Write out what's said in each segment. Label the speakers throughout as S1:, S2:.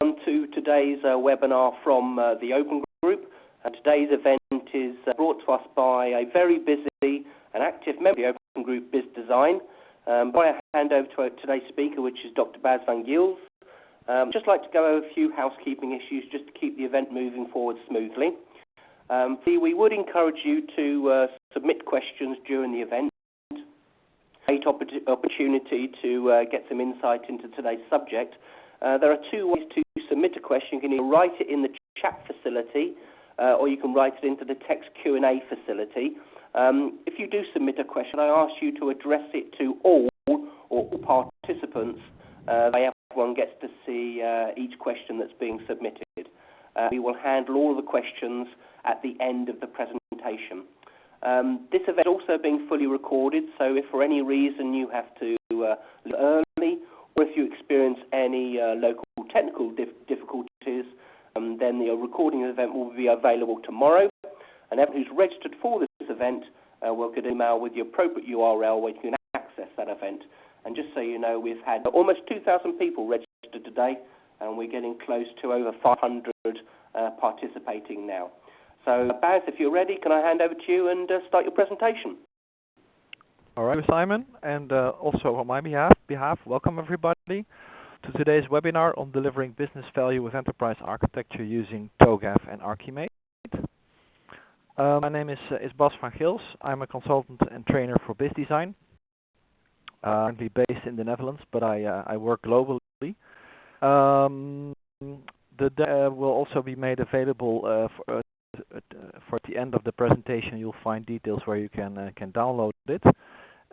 S1: to today's webinar from the Open Group. Today's event is brought to us by a very busy and active member of the Open Group, Biz Design. Before I hand over to today's speaker, which is Dr. Bas van Giels, I'd just like to go over a few housekeeping issues just to keep the event moving forward smoothly. We would encourage you to submit questions during the event. Great opportunity to get some insight into today's subject. There are two ways to submit a question. You can either write it in the chat facility or you can write it into the text Q&A facility. If you do submit a question, I ask you to address it to all participants. Everyone gets to see each question that's being submitted. We will handle all of the questions at the end of the presentation. This event is also being fully recorded, so if for any reason you have to leave early, or if you experience any local technical difficulties, then the recording of the event will be available tomorrow. And everyone who's registered for this event will get an email with the appropriate URL where you can access that event. And just so you know, we've had almost 2,000 people registered today, and we're getting close to over 500 participating now. So, Baz, if you're ready, can I hand over to you and start your presentation?
S2: All right, Simon, and also on my behalf, welcome everybody to today's webinar on delivering business value with enterprise architecture using TOGAF and ArchiMate. My name is Bas van Giels. I'm a consultant and trainer for Biz Design. Currently based in the Netherlands, but I work globally. The demo will also be made available for the end of the presentation. You'll find details where you can download it.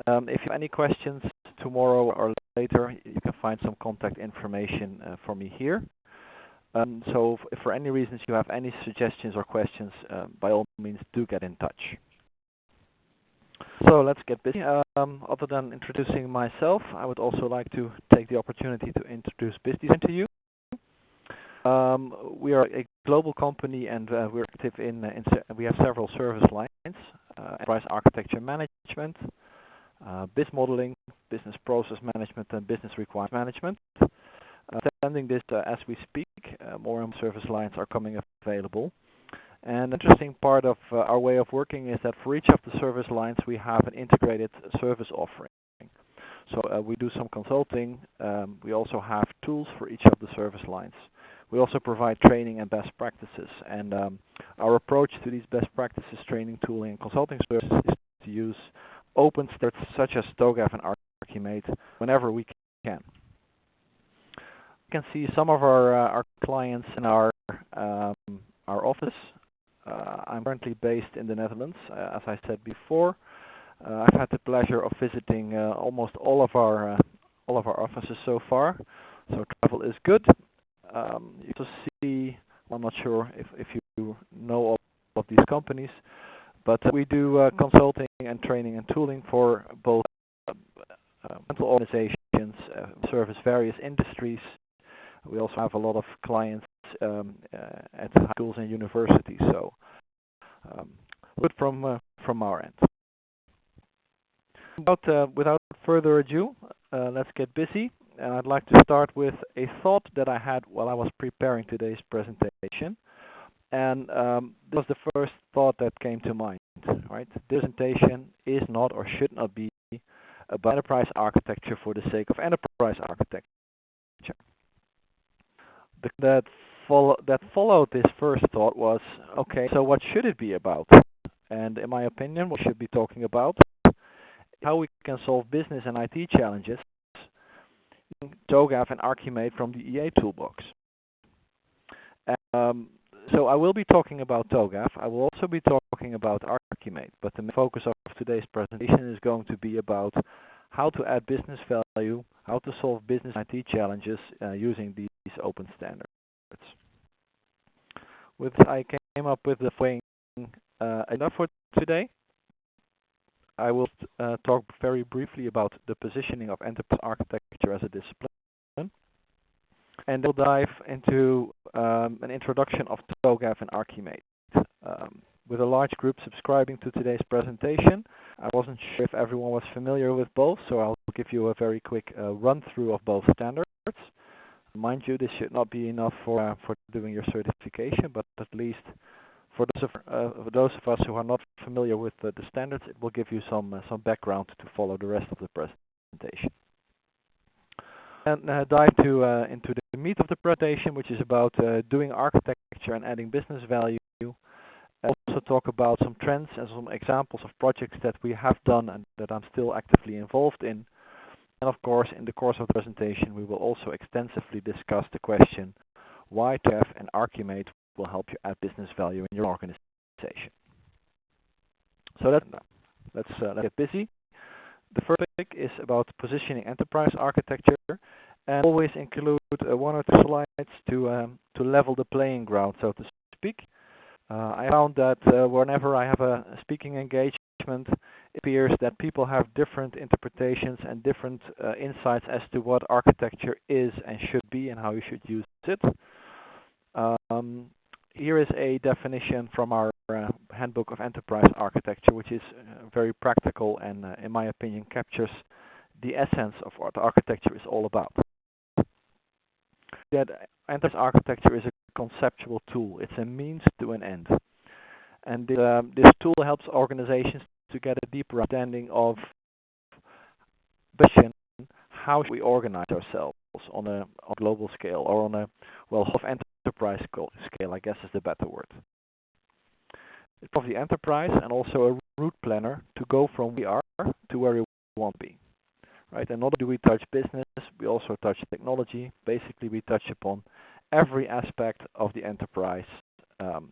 S2: If you have any questions tomorrow or later, you can find some contact information for me here. So if for any reasons you have any suggestions or questions, by all means do get in touch. So let's get busy. Other than introducing myself, I would also like to take the opportunity to introduce Biz Design to you. We are a global company, and we're active we have several service lines: enterprise architecture management, biz modeling, business process management, and business requirements management. Extending this as we speak, more and more service lines are coming available. And the interesting part of our way of working is that for each of the service lines, we have an integrated service offering. So we do some consulting. We also have tools for each of the service lines. We also provide training and best practices. And our approach to these best practices, training, tooling, and consulting services is to use open standards such as TOGAF and ArchiMate whenever we can. You can see some of our clients in our office. I'm currently based in the Netherlands, as I said before. I've had the pleasure of visiting almost all of our offices so far, so travel is good. You can see, I'm not sure if you know all of these companies, but we do consulting and training and tooling for both mental organizations, service various industries. We also have a lot of clients at high schools and universities, so good from our end. Without further ado, let's get busy. I'd like to start with a thought that I had while I was preparing today's presentation, and this was the first thought that came to mind. Right, this presentation is not or should not be about enterprise architecture for the sake of enterprise architecture. That followed this first thought was, okay, so what should it be about? And in my opinion, what we should be talking about is how we can solve business and IT challenges using TOGAF and ArchiMate from the EA toolbox. So I will be talking about TOGAF. I will also be talking about ArchiMate, but the main focus of today's presentation is going to be about how to add business value, how to solve business IT challenges using these open standards. I came up with the following agenda for today. I will talk very briefly about the positioning of enterprise architecture as a discipline, and we'll dive into an introduction of TOGAF and ArchiMate. With a large group subscribing to today's presentation, I wasn't sure if everyone was familiar with both, so I'll give you a very quick run-through of both standards. mind you, this should not be enough for doing your certification, but at least for those of us who are not familiar with the standards, it will give you some background to follow the rest of the presentation. And dive into the meat of the presentation, which is about doing architecture and adding business value. Also talk about some trends and some examples of projects that we have done and that I'm still actively involved in. And of course, in the course of the presentation, we will also extensively discuss the question why TOGAF and ArchiMate will help you add business value in your organization. So let's get busy. The first topic is about positioning enterprise architecture, and always include one or two slides to level the playing ground, so to speak. I found that whenever I have a speaking engagement, it appears that people have different interpretations and different insights as to what architecture is and should be and how you should use it. Here is a definition from our Handbook of Enterprise Architecture, which is very practical and, in my opinion, captures the essence of what architecture is all about. That enterprise architecture is a conceptual tool. It's a means to an end. And this tool helps organizations to get a deeper understanding of how should we organize ourselves on a global scale, or on a, well, enterprise scale, I guess is the better word. It's of the enterprise and also a route planner to go from where we are to where we want to be. Right? And not only do we touch business, we also touch technology. Basically, we touch upon every aspect of the enterprise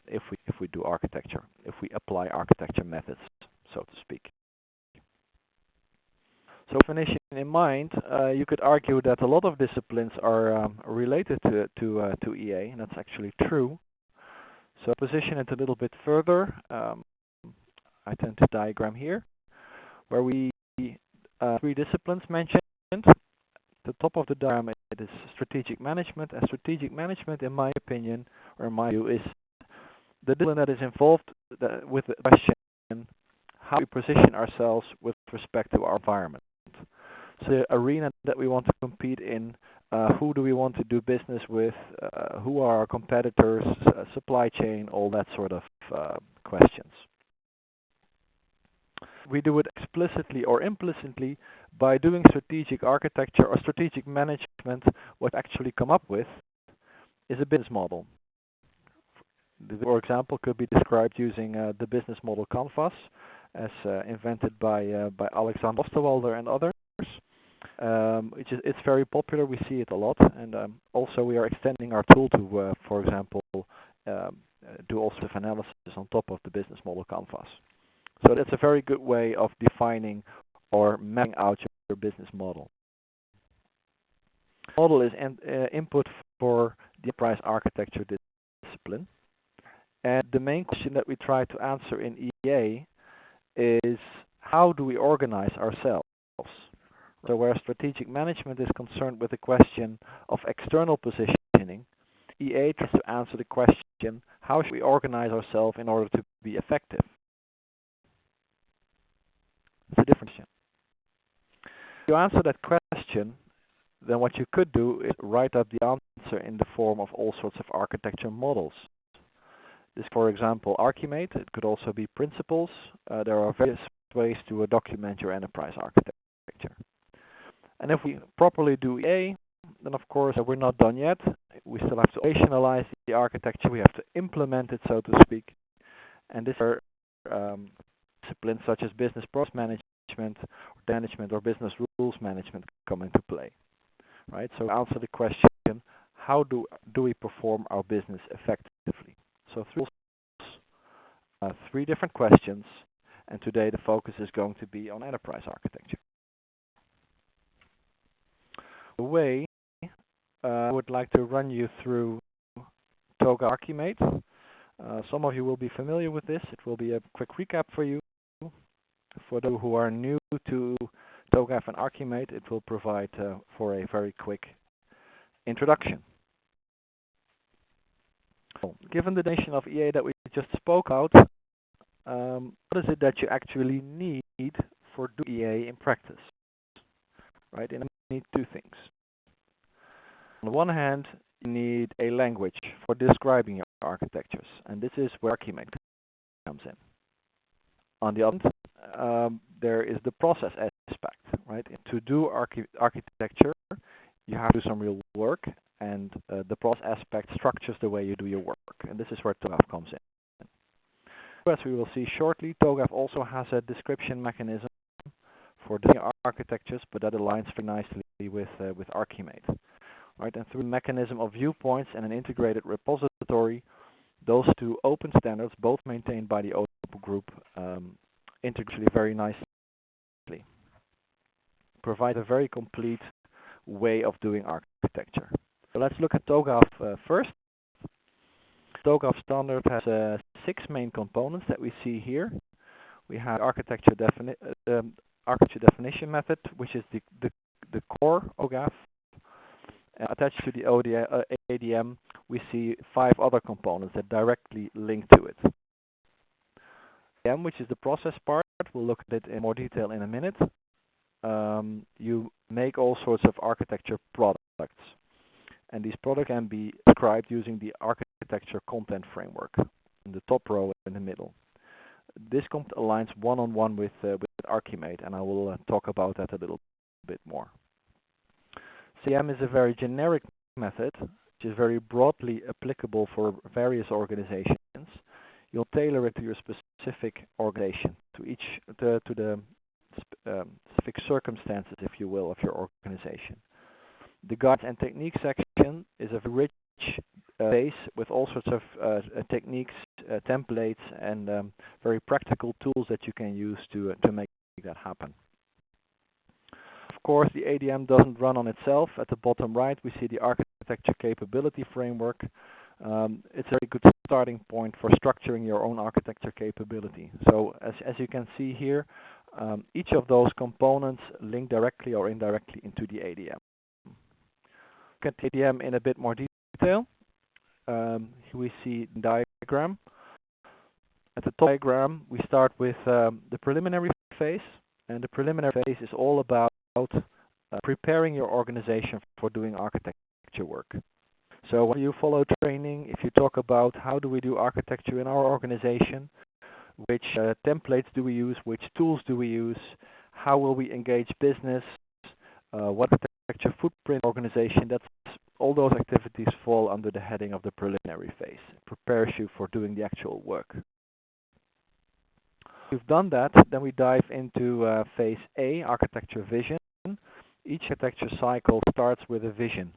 S2: if we do architecture, if we apply architecture methods, so to speak. So, definition in mind, you could argue that a lot of disciplines are related to EA, and that's actually true. So, position it a little bit further. I tend to diagram here, where we three disciplines mentioned. The top of the diagram it is strategic management, and strategic management, in my opinion, or in my view, is the discipline that is involved with the question how we position ourselves with respect to our environment. So the arena that we want to compete in, who do we want to do business with, who are our competitors, supply chain, all that sort of questions. We do it explicitly or implicitly by doing strategic architecture or strategic management. What we actually come up with is a business model. For example, could be described using the business model canvas, as invented by Alexander Osterwalder and others. It's very popular. We see it a lot, and also we are extending our tool to, for example, do all sorts of analysis on top of the business model canvas. So that's a very good way of defining or mapping out your business model. Model is input for the enterprise architecture discipline. And the main question that we try to answer in EA is how do we organize ourselves? So where strategic management is concerned with the question of external positioning, EA tries to answer the question how should we organize ourselves in order to be effective? It's a different question. If you answer that question, then what you could do is write up the answer in the form of all sorts of architecture models. This, for example, ArchiMate. It could also be principles. There are various ways to document your enterprise architecture. And if we properly do EA, then of course we're not done yet. We still have to operationalize the architecture. We have to implement it, so to speak. And these are disciplines such as business process management, or business rules management come into play. Right? So answer the question, how do we perform our business effectively? So three different questions, and today the focus is going to be on enterprise architecture. The way I would like to run you through TOGAF ArchiMate. Some of you will be familiar with this. It will be a quick recap for you. For those who are new to TOGAF and ArchiMate, it will provide for a very quick introduction. Given the definition of EA that we just spoke about, what is it that you actually need for doing EA in practice? Right, and you need two things. On the one hand, you need a language for describing your architectures, and this is where ArchiMate comes in. On the other hand, there is the process aspect, right? To do architecture, you have to do some real work, and the process aspect structures the way you do your work, and this is where TOGAF comes in. As we will see shortly, TOGAF also has a description mechanism for doing architectures, but that aligns very nicely with ArchiMate. Right, and through the mechanism of viewpoints and an integrated repository, those two open standards, both maintained by the open group, integrate very nicely. Provide a very complete way of doing architecture. So let's look at TOGAF first. TOGAF standard has 6 main components that we see here. We have architecture definition method, which is the core TOGAF. Attached to the ADM, we see 5 other components that directly link to it. ADM, which is the process part, we'll look at it in more detail in a minute. You make all sorts of architecture products, and these products can be described using the architecture content framework in the top row in the middle. This aligns one-on-one with ArchiMate, and I will talk about that a little bit more. CM is a very generic method, which is very broadly applicable for various organizations. You'll tailor it to your specific organization, to the specific circumstances, if you will, of your organization. The guides and techniques section is a rich base with all sorts of techniques, templates, and very practical tools that you can use to make that happen. Of course, the ADM doesn't run on itself. At the bottom right, we see the architecture capability framework. It's a very good starting point for structuring your own architecture capability. So as you can see here, each of those components link directly or indirectly into the ADM. Look at the ADM in a bit more detail. Here we see the diagram. At the top diagram, we start with the preliminary phase, and the preliminary phase is all about preparing your organization for doing architecture work. So when you follow training, if you talk about how do we do architecture in our organization, which templates do we use, which tools do we use, how will we engage business, what architecture footprint organization, all those activities fall under the heading of the preliminary phase. It prepares you for doing the actual work. We've done that, then we dive into phase A, architecture vision. Each architecture cycle starts with a vision,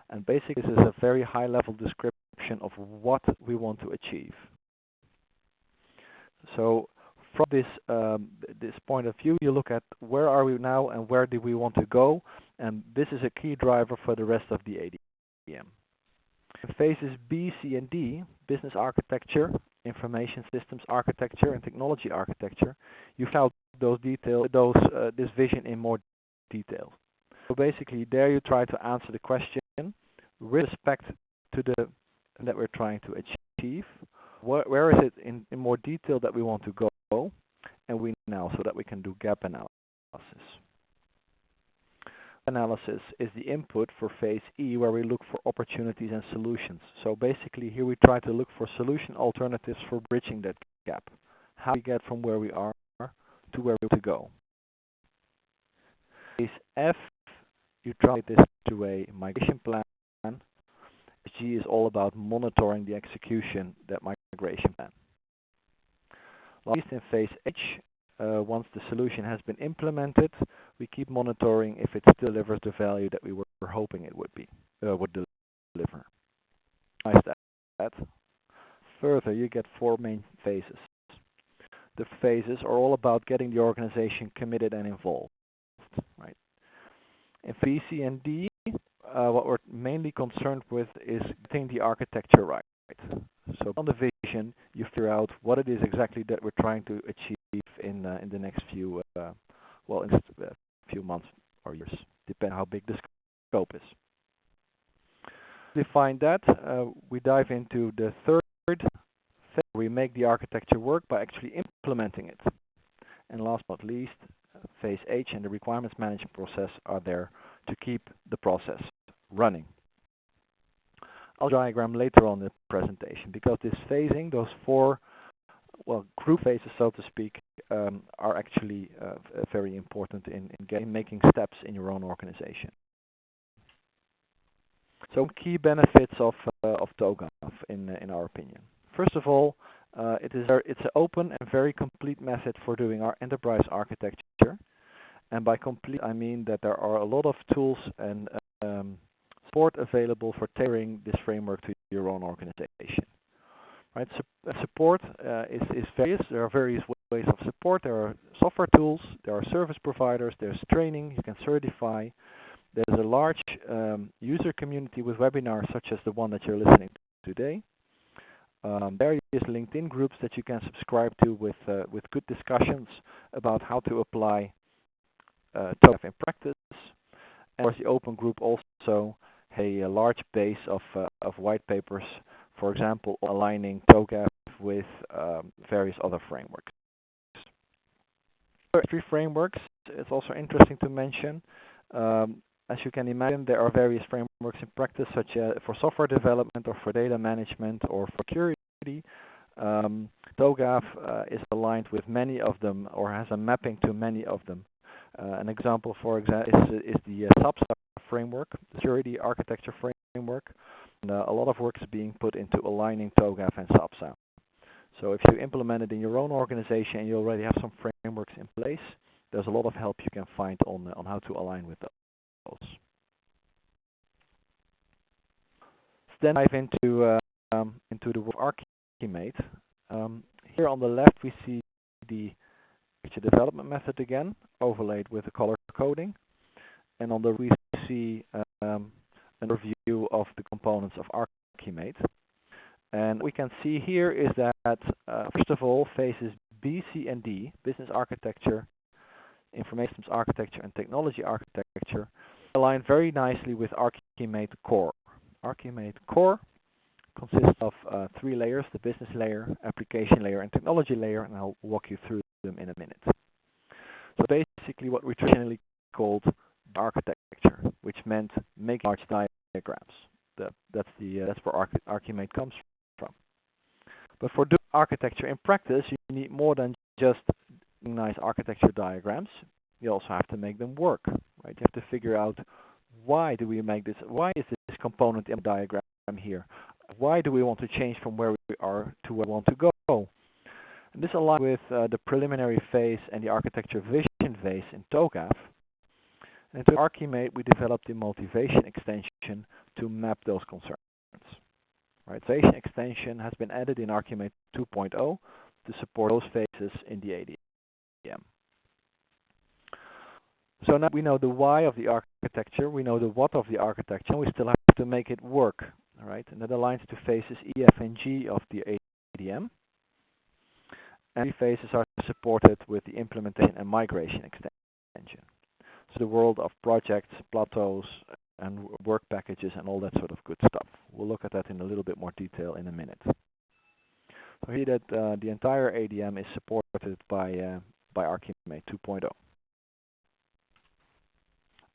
S2: and basically this is a very high-level description of what we want to achieve. So from this point of view, you look at where are we now and where do we want to go, and this is a key driver for the rest of the ADM. In phases B, C, and D, business architecture, information systems architecture, and technology architecture, you found this vision in more detail. So basically, there you try to answer the question with respect to the that we're trying to achieve. Where is it in more detail that we want to go, and we now so that we can do gap analysis. Analysis is the input for phase E, where we look for opportunities and solutions. So basically, here we try to look for solution alternatives for bridging that gap. How we get from where we are to where we want to go. Phase F, you try this to a migration plan. G is all about monitoring the execution of that migration plan. Last, in phase H, once the solution has been implemented, we keep monitoring if it still delivers the value that we were hoping it would deliver. Besides that, further, you get 4 main phases. The phases are all about getting the organization committed and involved. Right. In B, C, and D, what we're mainly concerned with is getting the architecture right. So on the vision, you figure out what it is exactly that we're trying to achieve in the next few months or years, depending on how big the scope is. To define that, we dive into the third phase. We make the architecture work by actually implementing it. And last but not least, phase H and the requirements management process are there to keep the process running. I'll diagram later on in the presentation because this phasing, those four, well, group phases, so to speak, are actually very important in making steps in your own organization. So key benefits of TOGAF in our opinion. First of all, it's an open and very complete method for doing our enterprise architecture. And by complete, I mean that there are a lot of tools and support available for tailoring this framework to your own organization. Right? Support is various. There are various ways of support. There are software tools. There are service providers. There's training. You can certify. There's a large user community with webinars such as the one that you're listening to today. Various LinkedIn groups that you can subscribe to with good discussions about how to apply TOGAF in practice. And of course, the open group also a large base of white papers, for example, aligning TOGAF with various other frameworks. Three frameworks. It's also interesting to mention. As you can imagine, there are various frameworks in practice, such as for software development or for data management or for security. TOGAF is aligned with many of them or has a mapping to many of them. An example, for example, is the SAP framework, the security architecture framework. And, a lot of work is being put into aligning TOGAF and SAP. So if you implement it in your own organization and you already have some frameworks in place, there's a lot of help you can find on how to align with those. Let's then dive into the word ArchiMate. Here on the left we see the development method again, overlaid with the color coding, and on the right we see an overview of the components of ArchiMate. And what we can see here is that first of all, phases B, C, and D, business architecture, information systems architecture, and technology architecture, align very nicely with ArchiMate Core. ArchiMate Core consists of three layers: the business layer, application layer, and technology layer, and I'll walk you through them in a minute. So basically what we traditionally called architecture, which meant making large diagrams. That's where ArchiMate comes from. But for doing architecture in practice, you need more than just nice architecture diagrams. You also have to make them work, right? You have to figure out, why do we make this? Why is this component in the diagram here? Why do we want to change from where we are to where we want to go? And this aligns with the preliminary phase and the architecture vision phase in TOGAF. And to ArchiMate, we developed the motivation extension to map those concerns. Right? Motivation extension has been added in ArchiMate 2.0 to support those phases in the ADM. So now we know the why of the architecture, we know the what of the architecture, and we still have to make it work. All right? And that aligns to phases E, F, and G of the ADM. And these phases are supported with the implementation and migration extension. So the world of projects, plateaus, and work packages, and all that sort of good stuff. We'll look at that in a little bit more detail in a minute. So here that the entire ADM is supported by ArchiMate 2.0.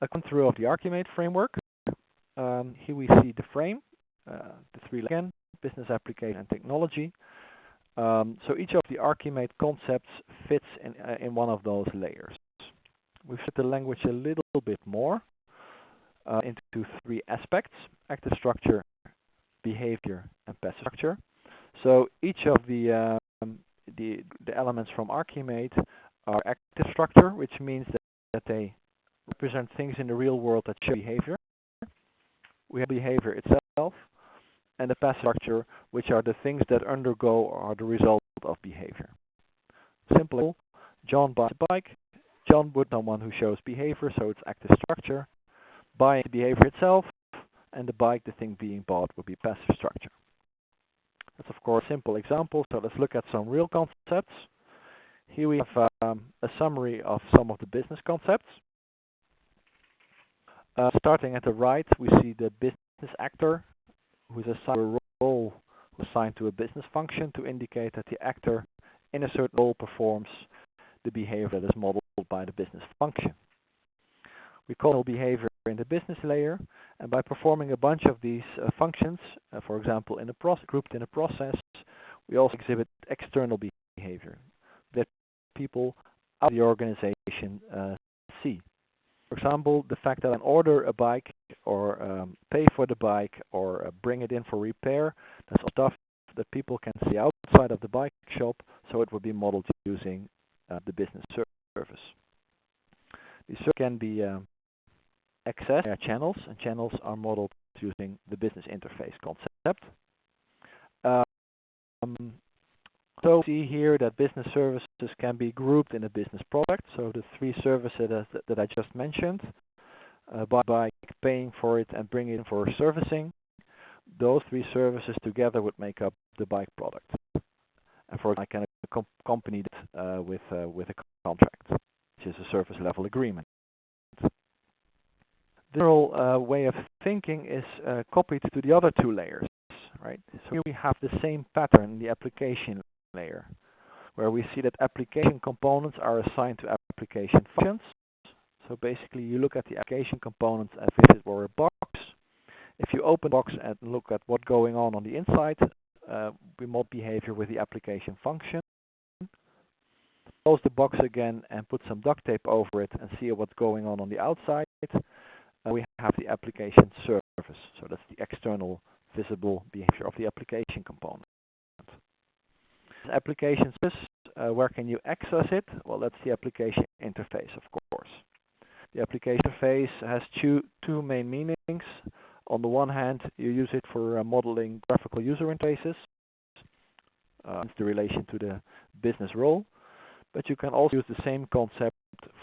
S2: A run-through of the ArchiMate framework. Here we see the frame, the three again, business application and technology. So each of the ArchiMate concepts fits in one of those layers. We've set the language a little bit more into three aspects: active structure, behavior, and passive structure. So each of the elements from ArchiMate are active structure, which means that they represent things in the real world that show behavior. We have behavior itself, and the passive structure, which are the things that undergo or are the result of behavior. Simple. John buys a bike. John would be someone who shows behavior, so it's active structure. Buying the behavior itself, and the bike, the thing being bought, would be passive structure. That's of course a simple example, so let's look at some real concepts. Here we have a summary of some of the business concepts. Starting at the right, we see the business actor, who is assigned to a role, who is assigned to a business function to indicate that the actor in a certain role performs the behavior that is modeled by the business function. We call behavior in the business layer, and by performing a bunch of these functions, for example, grouped in a process, we also exhibit external behavior that people out of the organization see. For example, the fact that I can order a bike or pay for the bike or bring it in for repair, that's all stuff that people can see outside of the bike shop, so it would be modeled using the business service. These can be accessed via channels, and channels are modeled using the business interface concept. So see here that business services can be grouped in a business product. So the three services that I just mentioned, by paying for it and bringing it in for servicing, those three services together would make up the bike product. And for example, I can accompany that with a contract, which is a service level agreement. The general way of thinking is copied to the other two layers, right? So here we have the same pattern in the application layer, where we see that application components are assigned to application functions. So basically, you look at the application components as if it were a box. If you open the box and look at what's going on the inside, we model behavior with the application function. Close the box again and put some duct tape over it and see what's going on the outside. We have the application service. So that's the external visible behavior of the application component. Application service, where can you access it? Well, that's the application interface, of course. The application interface has two main meanings. On the one hand, you use it for modeling graphical user interfaces. It's the relation to the business role. But you can also use the same concept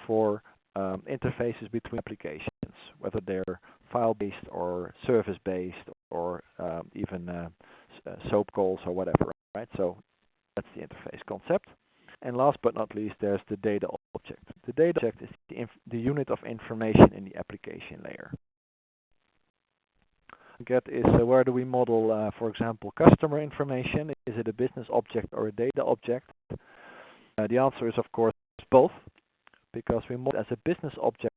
S2: for interfaces between applications, whether they're file-based or service-based or even SOAP calls or whatever, right? So that's the interface concept. And last but not least, there's the data object. The data object is the unit of information in the application layer. Get is where do we model, for example, customer information? Is it a business object or a data object? The answer is, of course, both, because we model as a business object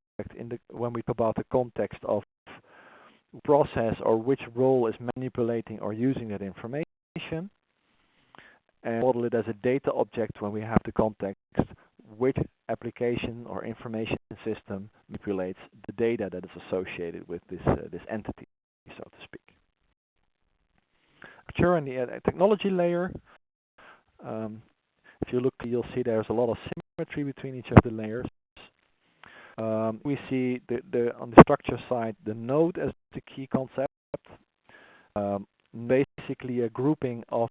S2: when we talk about the context of process or which role is manipulating or using that information, and model it as a data object when we have the context which application or information system manipulates the data that is associated with this entity, so to speak. Sure, in the technology layer, if you look, you'll see there's a lot of symmetry between each of the layers. We see on the structure side the node as the key concept, basically a grouping of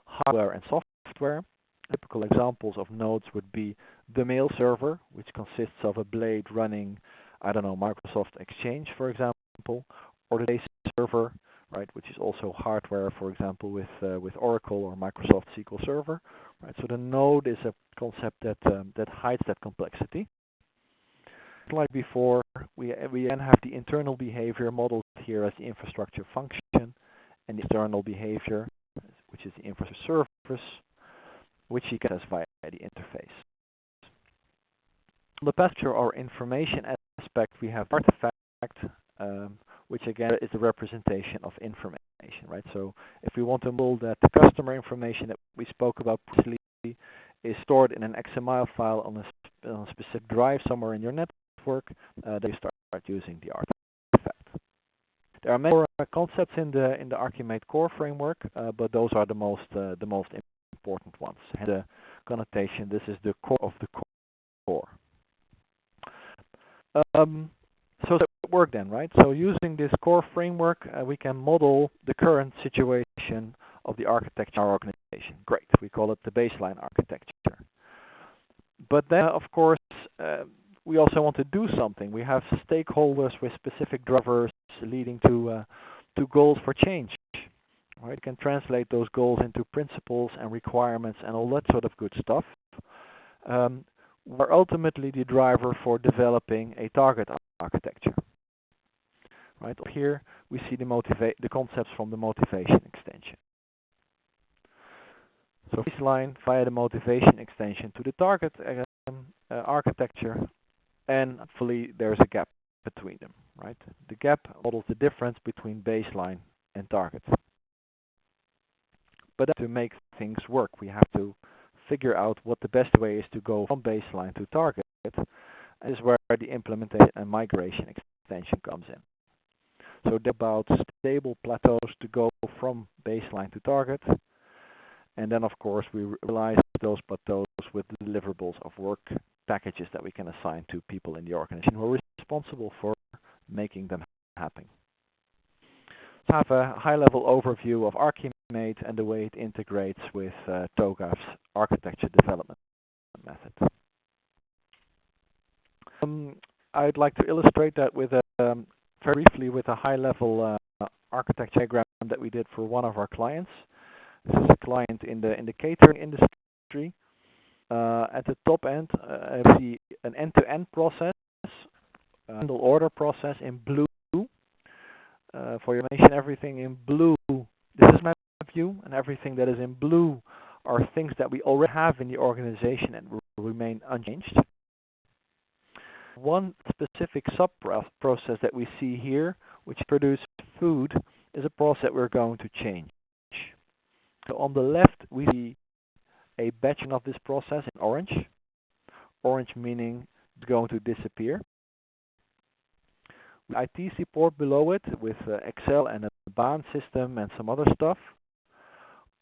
S2: hardware and software. Typical examples of nodes would be the mail server, which consists of a blade running, I don't know, Microsoft Exchange, for example, or the database server, right, which is also hardware, for example, with Oracle or Microsoft SQL Server. Right, so the node is a concept that hides that complexity. Like before, we then have the internal behavior modeled here as the infrastructure function, and the external behavior, which is the infrastructure service, which you can access via the interface. On the passenger or information aspect, we have artifact, which again is the representation of information, right? So if we want to model that the customer information that we spoke about previously is stored in an XML file on a specific drive somewhere in your network, then you start using the artifact. There are many more concepts in the ArchiMate core framework, but those are the most important ones. And the connotation, this is the core of the core. So that work then, right? So using this core framework, we can model the current situation of the architecture in our organization. Great, we call it the baseline architecture. But then, of course, we also want to do something. We have stakeholders with specific drivers leading to goals for change. Right? You can translate those goals into principles and requirements and all that sort of good stuff. We're ultimately the driver for developing a target architecture. Right here, we see the concepts from the motivation extension. So baseline via the motivation extension to the target architecture, and hopefully there's a gap between them, right? The gap models the difference between baseline and target. But to make things work, we have to figure out what the best way is to go from baseline to target. This is where the implementation and migration extension comes in. So they're about stable plateaus to go from baseline to target. And then, of course, we realize those plateaus with deliverables of work packages that we can assign to people in the organization who are responsible for making them happen. So I have a high-level overview of ArchiMate and the way it integrates with TOGAF's architecture development method. I'd like to illustrate that with very briefly with a high-level architecture diagram that we did for one of our clients. This is a client in the catering industry. At the top end, I see an end-to-end process, handle order process in blue. For your information, everything in blue, this is my view, and everything that is in blue are things that we already have in the organization and will remain unchanged. One specific sub-process that we see here, which produces food, is a process that we're going to change. So on the left, we see a batching of this process in orange. Orange meaning it's going to disappear. IT support below it with Excel and a BAN system and some other stuff.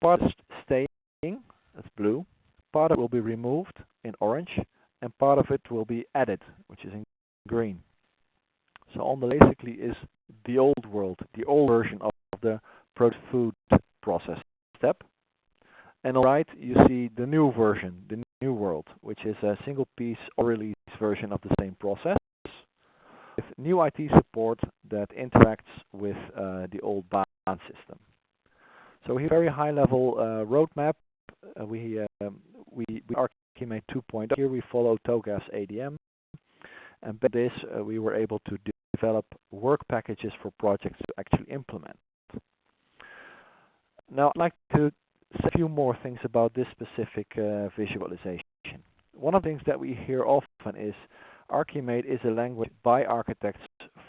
S2: Part is staying, that's blue. Part of it will be removed in orange, and part of it will be added, which is in green. So on the basically is the old world, the old version of the food process step. And on the right, you see the new version, the new world, which is a single piece or release version of the same process, with new IT support that interacts with the old BAN system. So here, very high-level roadmap. We ArchiMate 2.0. Here we follow TOGAF's ADM, and by this we were able to develop work packages for projects to actually implement. Now I'd like to say a few more things about this specific visualization. One of the things that we hear often is ArchiMate is a language by architects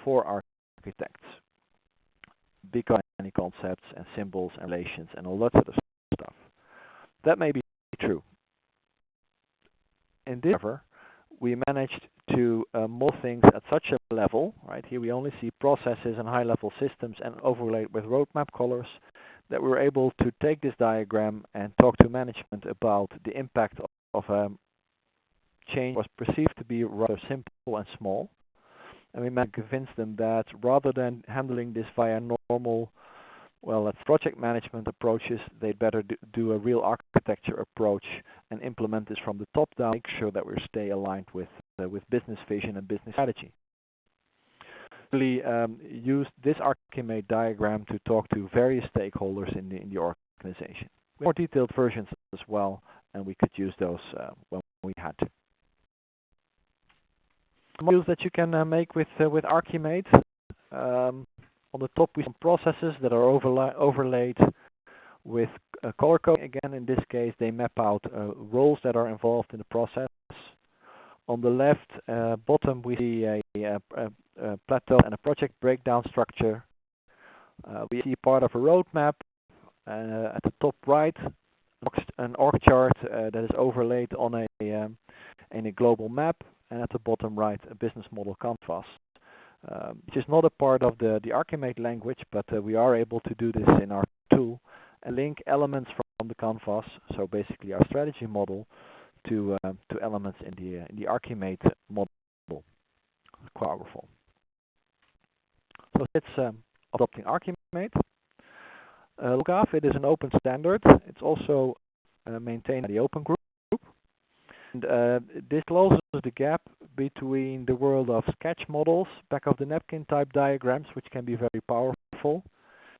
S2: for architects, because many concepts and symbols and relations and all that sort of stuff. That may be true. In this, however, we managed to model things at such a level, right? Here we only see processes and high-level systems and overlay with roadmap colors, that we were able to take this diagram and talk to management about the impact of a change was perceived to be rather simple and small. And we managed to convince them that rather than handling this via normal, project management approaches, they'd better do a real architecture approach and implement this from the top down, make sure that we stay aligned with business vision and business strategy. Really used this ArchiMate diagram to talk to various stakeholders in the organization. We have more detailed versions as well, and we could use those when we had to. Modules that you can make with ArchiMate. On the top we see some processes that are overlaid with color coding. Again, in this case, they map out roles that are involved in the process. On the left bottom, we see a plateau and a project breakdown structure. We see part of a roadmap. At the top right, an org chart that is overlaid on a global map. And at the bottom right, a business model canvas, which is not a part of the ArchiMate language, but we are able to do this in our tool and link elements from the canvas, so basically our strategy model, to elements in the ArchiMate model. Quite powerful. So it's adopting ArchiMate. TOGAF, it is an open standard. It's also maintained by the Open Group. And this closes the gap between the world of sketch models, back of the napkin type diagrams, which can be very powerful,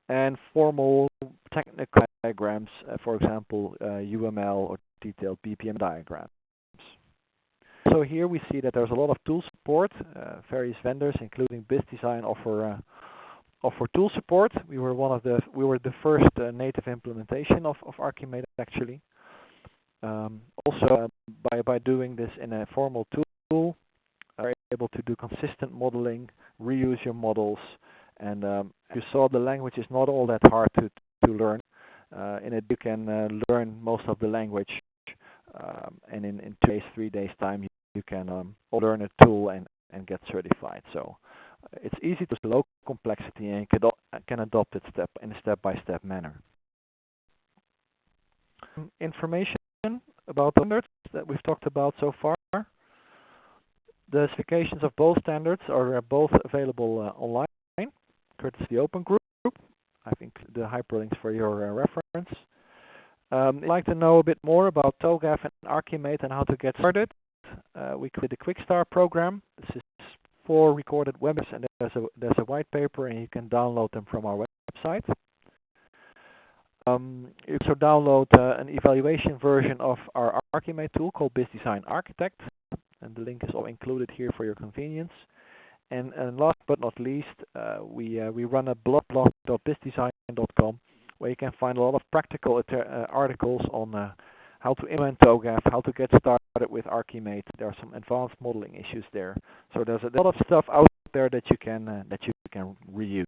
S2: and formal technical diagrams, for example, UML or detailed BPM diagrams. So here we see that there's a lot of tool support. Various vendors, including BizDesign, offer tool support. We were the first native implementation of ArchiMate actually. Also, by doing this in a formal tool, are able to do consistent modeling, reuse your models, and you saw the language is not all that hard to learn. In it, you can learn most of the language, and in 2 days, 3 days time, you can learn a tool and get certified. So it's easy to low complexity, and you can adopt it in a step-by-step manner. Information about the standards that we've talked about so far. The specifications of both standards are both available online, courtesy of the Open Group. I think the hyperlinks for your reference. If you'd like to know a bit more about TOGAF and ArchiMate and how to get started, we created a Quick Start program. This is 4 recorded webinars, and there's a white paper, and you can download them from our website. You also download an evaluation version of our ArchiMate tool called BizDesign Architect, and the link is all included here for your convenience. And last but not least, we run a blog.bizdesign.com, where you can find a lot of practical articles on how to implement TOGAF, how to get started with ArchiMate. There are some advanced modeling issues there. So there's a lot of stuff out there that you can reuse.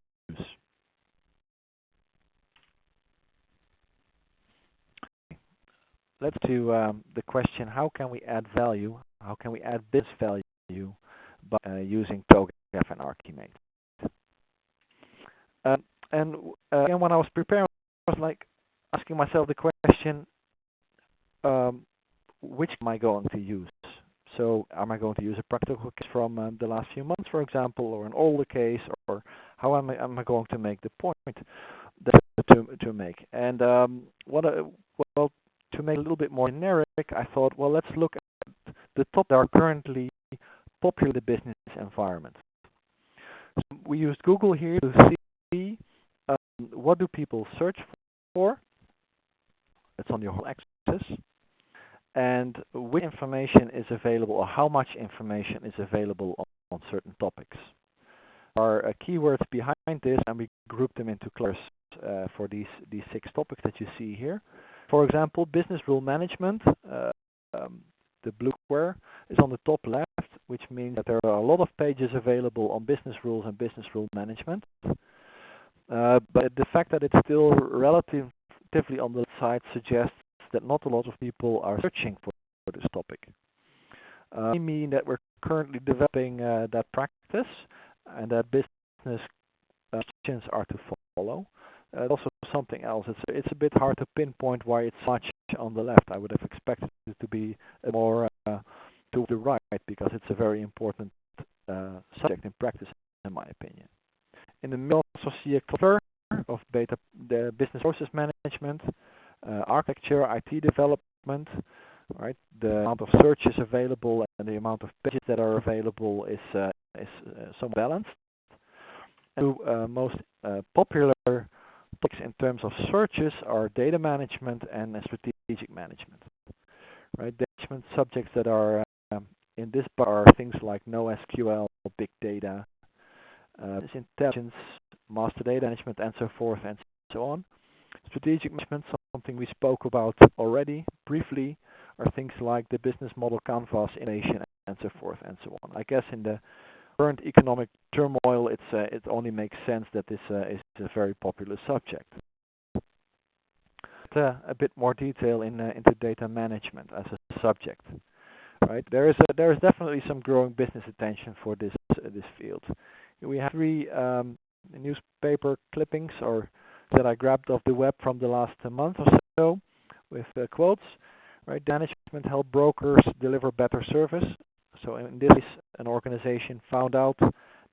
S2: Let's to the question: how can we add value? How can we add business value by using TOGAF and ArchiMate? Again, when I was preparing, I was like asking myself the question: which am I going to use? So, am I going to use a practical case from the last few months, for example, or an older case, or how am I going to make the point to make? And well, to make it a little bit more generic, I thought, well, let's look at the top that are currently popular in the business environment. So we used Google here to see what do people search for. It's on your whole axis. And which information is available, or how much information is available on certain topics. There are keywords behind this, and we grouped them into clusters for these 6 topics that you see here. For example, business rule management, the blue square, is on the top left, which means that there are a lot of pages available on business rules and business rule management. But the fact that it's still relatively on the left side suggests that not a lot of people are searching for this topic. I mean that we're currently developing that practice, and that business questions are to follow. Also something else, it's a bit hard to pinpoint why it's much on the left. I would have expected it to be more to the right, because it's a very important subject in practice, in my opinion. In the middle, also see a cluster of the business process management, architecture, IT development. Right, the amount of searches available and the amount of pages that are available is somewhat balanced. And most popular topics in terms of searches are data management and strategic management. Right, data management subjects that are in this bar are things like NoSQL, big data, intelligence, master data management, and so forth and so on. Strategic management, something we spoke about already briefly, are things like the business model canvas, innovation, and so forth and so on. I guess in the current economic turmoil, it only makes sense that this is a very popular subject. A bit more detail into data management as a subject. Right, there is definitely some growing business attention for this field. We have 3 newspaper clippings that I grabbed off the web from the last month or so, with quotes. Right, management help brokers deliver better service. So in this case, an organization found out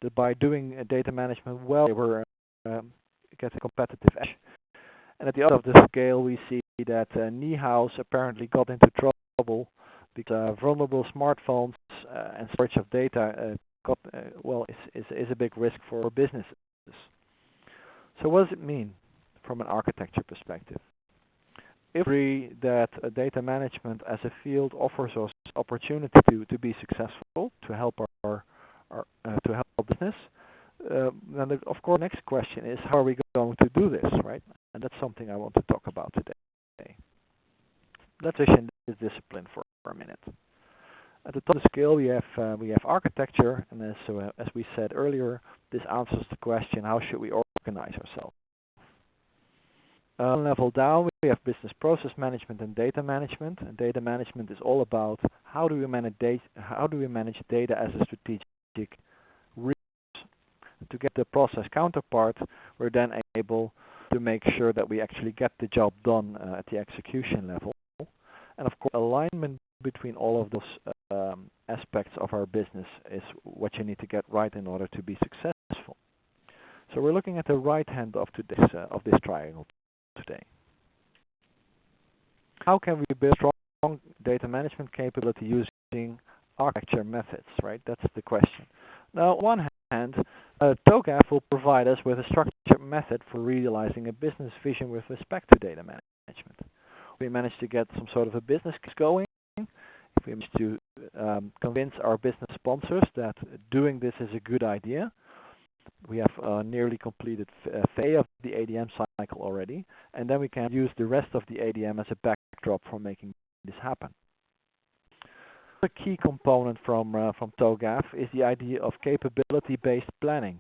S2: that by doing data management well, they were getting a competitive edge. And at the other of the scale, we see that Niehaus apparently got into trouble because vulnerable smartphones and storage of data is a big risk for businesses. So what does it mean from an architecture perspective? If we agree that data management as a field offers us opportunity to be successful, to help our business, then of course the next question is, how are we going to do this, right? And that's something I want to talk about today. Let's transition this discipline for a minute. the top of the scale, we have architecture, and as we said earlier, this answers the question: how should we organize ourselves? One level down, we have business process management and data management. And data management is all about how do we manage data as a strategic resource. To get the process counterpart, we're then able to make sure that we actually get the job done at the execution level. And of course, alignment between all of those aspects of our business is what you need to get right in order to be successful. So we're looking at the right hand of this triangle today. How can we build strong data management capability using architecture methods, right? That's the question. Now, on one hand, TOGAF will provide us with a structured method for realizing a business vision with respect to data management. We managed to get some sort of a business case going. If we manage to convince our business sponsors that doing this is a good idea, we have nearly completed phase of the ADM cycle already, and then we can use the rest of the ADM as a backdrop for making this happen. A key component from TOGAF is the idea of capability-based planning.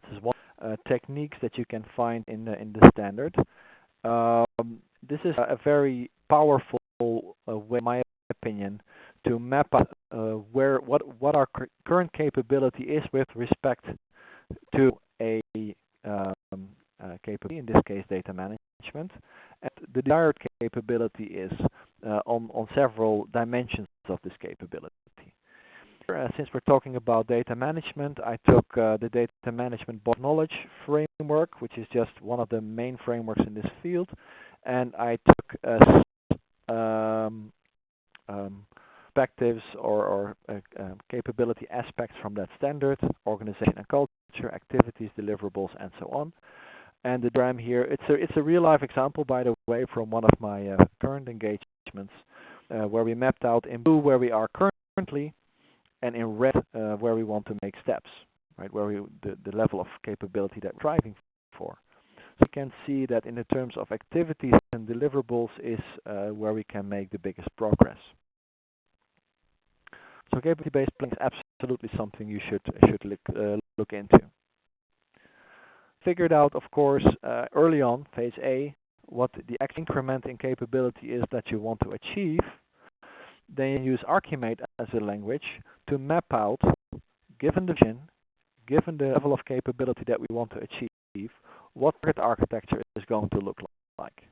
S2: This is one techniques that you can find in the standard. This is a very powerful way, in my opinion, to map out what our current capability is with respect to a capability, in this case data management, and the desired capability is on several dimensions of this capability. Since we're talking about data management, I took the data management body knowledge framework, which is just one of the main frameworks in this field, and I took perspectives or capability aspects from that standard: organization and culture, activities, deliverables, and so on. And the diagram here, it's a real life example, by the way, from one of my current engagements, where we mapped out in blue where we are currently, and in red where we want to make steps, right? Where the level of capability that we're striving for. So you can see that in the terms of activities and deliverables is where we can make the biggest progress. So capability-based planning is absolutely something you should look into. Figured out, of course, early on, phase A, what the increment in capability is that you want to achieve. Then you use ArchiMate as a language to map out, given the vision, given the level of capability that we want to achieve, what target architecture is going to look like.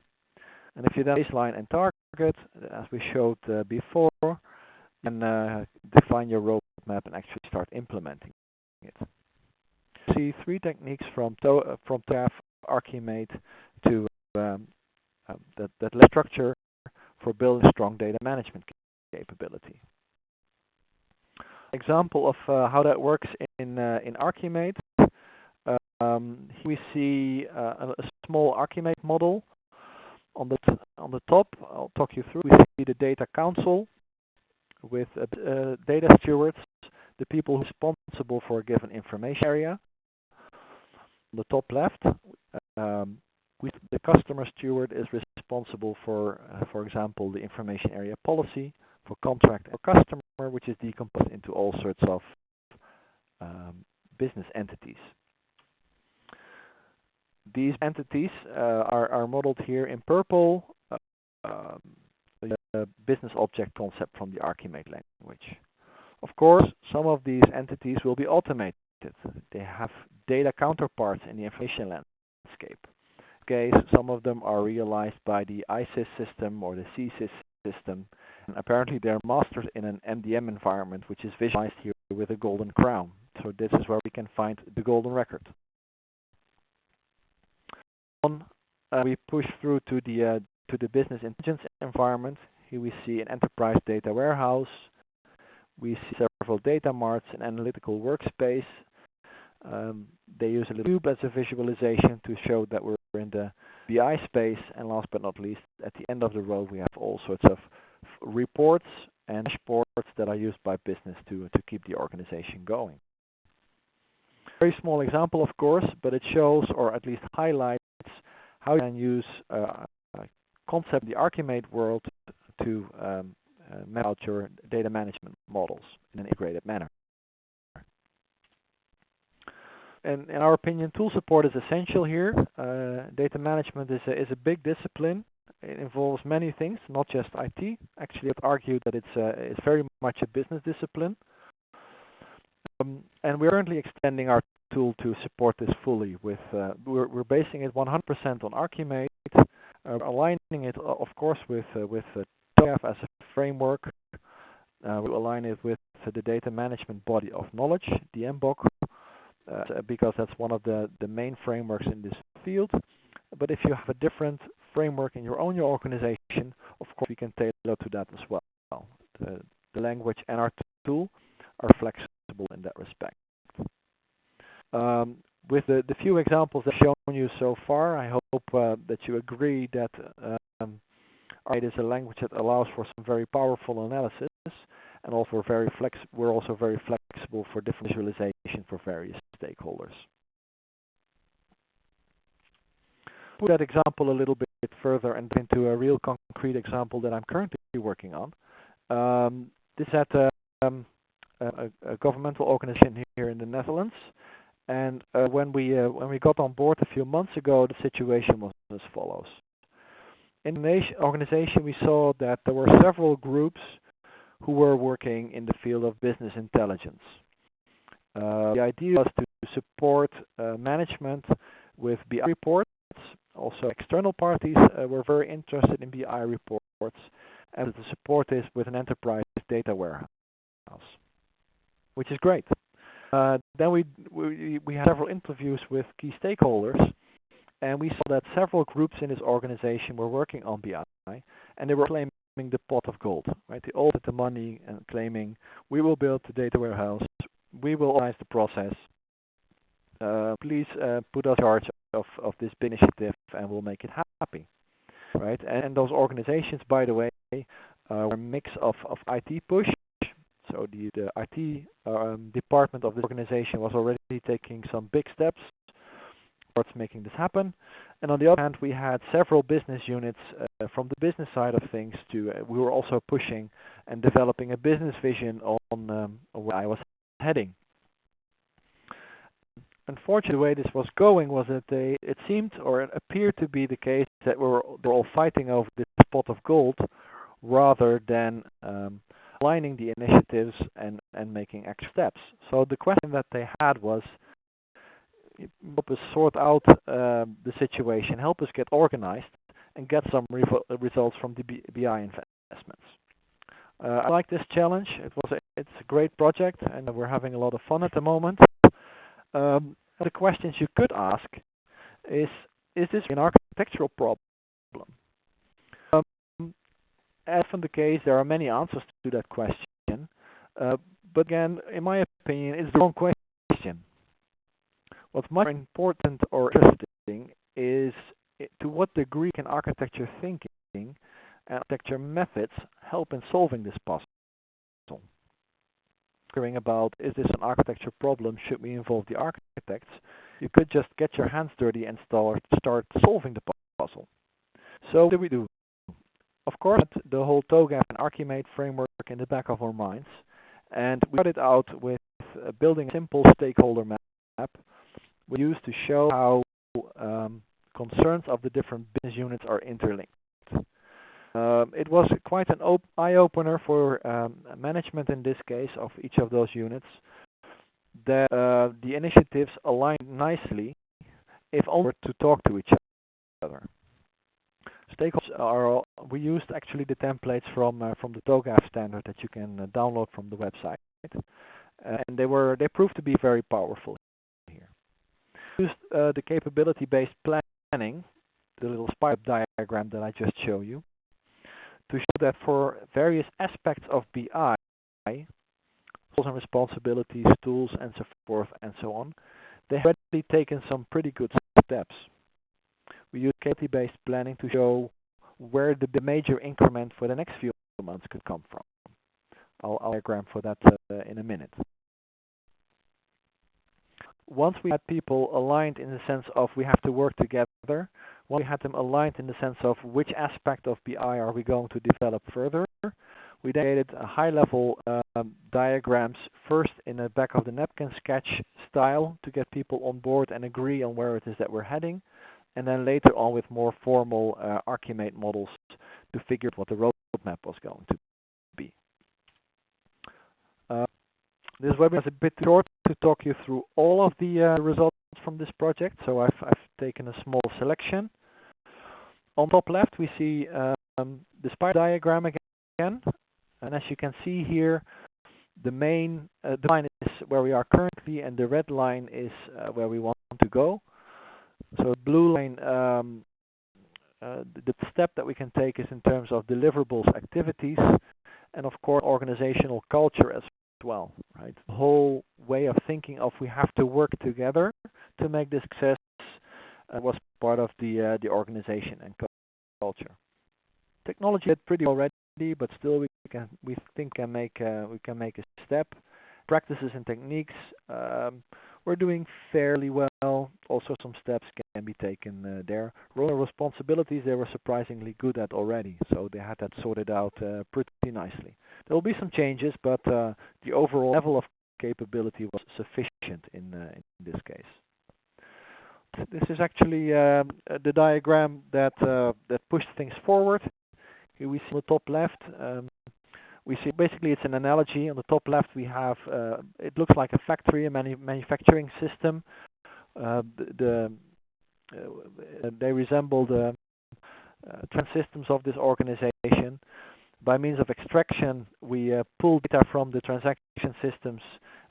S2: And if you then baseline and target, as we showed before, and define your roadmap and actually start implementing it. See three techniques from TOGAF, ArchiMate to that structure for building strong data management capability. Example of how that works in ArchiMate. We see a small ArchiMate model on the top. I'll talk you through. We see the data council with data stewards, the people who are responsible for a given information area. On the top left, the customer steward is responsible for example, the information area policy, for contract or customer, which is decomposed into all sorts of business entities. These entities are modeled here in purple, the business object concept from the ArchiMate language. Of course, some of these entities will be automated. They have data counterparts in the information landscape. Okay, some of them are realized by the ISIS system or the CSIS system. And apparently they're mastered in an MDM environment, which is visualized here with a golden crown. So this is where we can find the golden record. We push through to the business intelligence environment. Here we see an enterprise data warehouse. We see several data marts, an analytical workspace. They use a little cube as a visualization to show that we're in the BI space. And last but not least, at the end of the row, we have all sorts of reports and dashboards that are used by business to keep the organization going. Very small example, of course, but it shows, or at least highlights, how you can use concept in the ArchiMate world to map out your data management models in an integrated manner. And in our opinion, tool support is essential here. Data management is a big discipline. It involves many things, not just IT. Actually, I'd argue that it's very much a business discipline. And we're currently extending our tool to support this fully. We're basing it 100% on ArchiMate, aligning it, of course, with TOGAF as a framework. We align it with the data management body of knowledge, the MBOK, because that's one of the main frameworks in this field. But if you have a different framework in your own organization, of course we can tailor to that as well. The language and our tool are flexible in that respect. With the few examples I've shown you so far, I hope that you agree that ArchiMate is a language that allows for some very powerful analysis, and also we're also very flexible for different visualization for various stakeholders. Put that example a little bit further and into a real concrete example that I'm currently working on. This is at a governmental organization here in the Netherlands, and when we got on board a few months ago, the situation was as follows. In the organization, we saw that there were several groups who were working in the field of business intelligence. The idea was to support management with BI reports. Also, external parties were very interested in BI reports, and to support this with an enterprise data warehouse, which is great. Then we had several interviews with key stakeholders, and we saw that several groups in this organization were working on BI, and they were claiming the pot of gold, right? They all had the money and claiming, we will build the data warehouse, we will organize the process, please put us in charge of this big initiative and we'll make it happy, right? And those organizations, by the way, were a mix of IT push. So the IT department of this organization was already taking some big steps towards making this happen. And on the other hand, we had several business units from the business side of things we were also pushing and developing a business vision on where I was heading. Unfortunately, the way this was going was that it seemed, or it appeared to be the case, that they were all fighting over this pot of gold rather than aligning the initiatives and making extra steps. So the question that they had was, help us sort out the situation, help us get organized and get some results from the BI investments. I like this challenge. It's a great project and we're having a lot of fun at the moment. The questions you could ask is this an architectural problem? As often the case, there are many answers to that question, but again, in my opinion, it's the wrong question. What's much more important or interesting is to what degree can architecture thinking and architecture methods help in solving this puzzle. Hearing about, is this an architecture problem, should we involve the architects? You could just get your hands dirty and start solving the puzzle. So what do we do? Of course, the whole TOGAF and ArchiMate framework in the back of our minds, and we started out with building a simple stakeholder map we use to show how concerns of the different business units are interlinked. It was quite an eye-opener for management in this case of each of those units that the initiatives align nicely if only to talk to each other. Stakeholders we used actually the templates from the TOGAF standard that you can download from the website, and they proved to be very powerful here. We used the capability-based planning, the little spider diagram that I just showed you, to show that for various aspects of BI, roles and responsibilities, tools, and so forth and so on, they have already taken some pretty good steps. We use capability-based planning to show where the major increment for the next few months could come from. I'll diagram for that in a minute. Once we had people aligned in the sense of we have to work together, once we had them aligned in the sense of which aspect of BI are we going to develop further, We then created a high-level diagrams, first in the back of the napkin sketch style to get people on board and agree on where it is that we're heading, and then later on with more formal ArchiMate models to figure out what the roadmap was going to be. This webinar is a bit short to talk you through all of the results from this project, so I've taken a small selection. On top left we see the spider diagram again, and as you can see here, the main line is where we are currently, and the red line is where we want to go. So the blue line, the step that we can take is in terms of deliverables, activities, and of course organizational culture as well. Right, the whole way of thinking of we have to work together to make this success was part of the organization and culture. Technology did pretty already, but still we think we can make a step. Practices and techniques, we're doing fairly well. Also some steps can be taken there. Role and responsibilities, they were surprisingly good at already, so they had that sorted out pretty nicely. There will be some changes, but the overall level of capability was sufficient in this case. This is actually the diagram that pushed things forward. Here we see on the top left, we see basically it's an analogy. On the top left we have, it looks like a factory, a manufacturing system. They resemble the trans systems of this organization. By means of extraction, we pull data from the transaction systems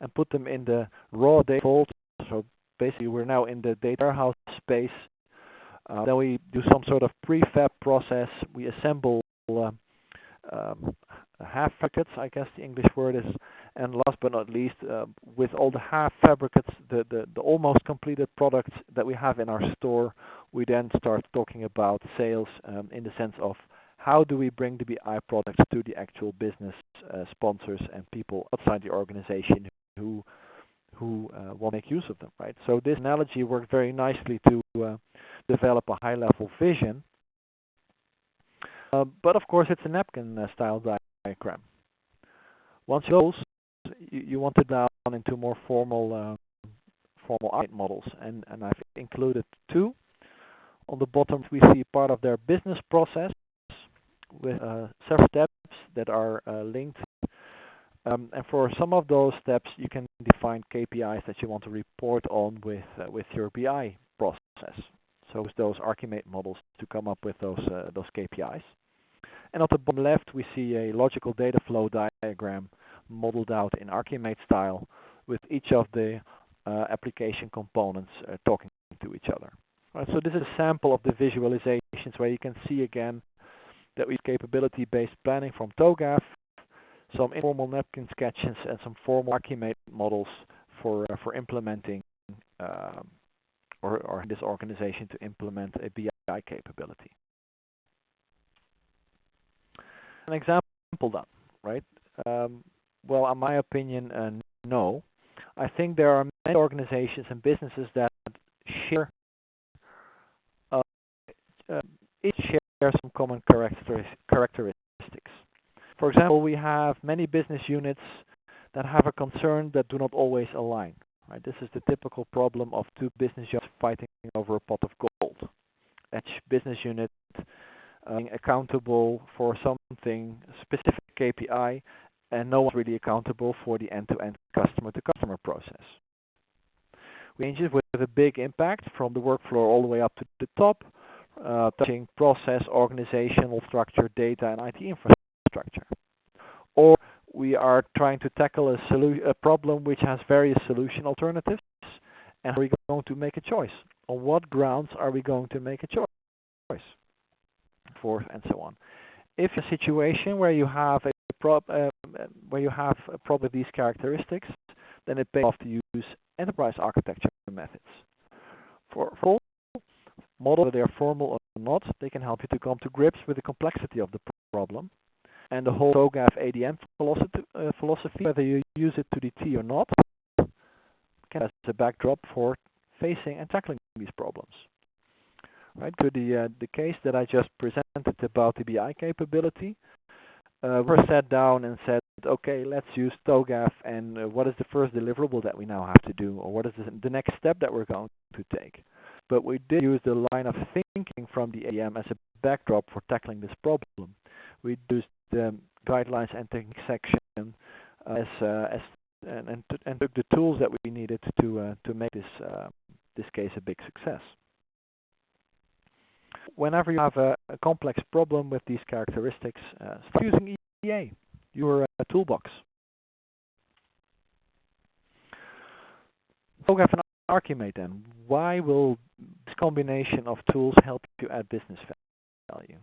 S2: and put them in the raw data vault. So basically we're now in the data warehouse space. Then we do some sort of prefab process. We assemble half fabricates, I guess the English word is, and last but not least, with all the half fabricates, the almost completed products that we have in our store, we then start talking about sales in the sense of how do we bring the BI products to the actual business sponsors and people outside the organization who will make use of them, right? So this analogy worked very nicely to develop a high-level vision. But of course, it's a napkin-style diagram. Once you want it down into more formal ArchiMate models, and I've included two. On the bottom, we see part of their business process with several steps that are linked. And for some of those steps, you can define KPIs that you want to report on with your BI process. So with those ArchiMate models to come up with those KPIs. And at the bottom left, we see a logical data flow diagram modeled out in ArchiMate style with each of the application components talking to each other. Right, so this is a sample of the visualizations where you can see again that we use capability-based planning from TOGAF, some informal napkin sketches, and some formal ArchiMate models for implementing or in this organization to implement a BI capability. An example done, right? Well, in my opinion, no. I think there are many organizations and businesses that share each share some common characteristics. For example, we have many business units that have a concern that do not always align. Right? This is the typical problem of two business units fighting over a pot of gold. Each business unit being accountable for something specific KPI, and no one's really accountable for the end-to-end customer-to-customer process. We change it with a big impact from the workflow all the way up to the top, touching process, organizational structure, data, and IT infrastructure. Or we are trying to tackle a problem which has various solution alternatives, and are we going to make a choice? On what grounds are we going to make a choice? And so on. If a situation where you have a problem with these characteristics, then it pays off to use enterprise architecture methods. For full models, whether they are formal or not, they can help you to come to grips with the complexity of the problem. And the whole TOGAF ADM philosophy, whether you use it to the T or not, can as a backdrop for facing and tackling these problems. Right, to the case that I just presented about the BI capability, we sat down and said, okay, let's use TOGAF, and what is the first deliverable that we now have to do, or what is the next step that we're going to take. But we did use the line of thinking from the AEM as a backdrop for tackling this problem. We used the guidelines and technique section and took the tools that we needed to make this case a big success. Whenever you have a complex problem with these characteristics, start using EA, your toolbox. TOGAF and ArchiMate then. Why will this combination of tools help you add business value?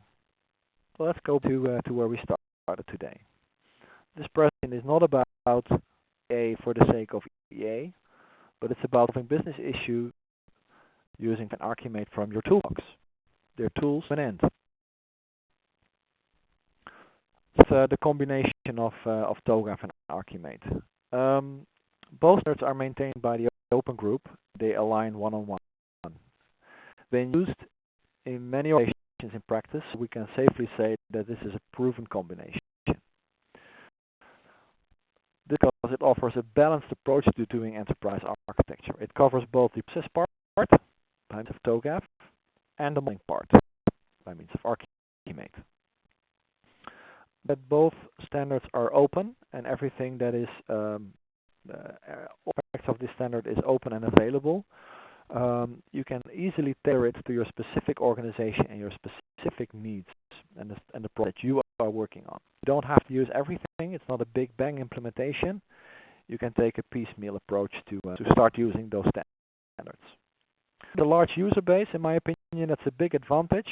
S2: Well, let's go to where we started today. This presentation is not about EA for the sake of EA, but it's about solving business issues using an ArchiMate from your toolbox. Their tools to an end. It's the combination of TOGAF and ArchiMate. Both standards are maintained by the open group. They align one-on-one. Been used in many organizations in practice. We can safely say that this is a proven combination. Because it offers a balanced approach to doing enterprise architecture. It covers both the process part, by means of TOGAF, and the modeling part, by means of ArchiMate. That both standards are open, and everything that is aspects of this standard is open and available. You can easily tailor it to your specific organization and your specific needs and the project you are working on. You don't have to use everything. It's not a big bang implementation. You can take a piecemeal approach to start using those standards. The large user base, in my opinion, that's a big advantage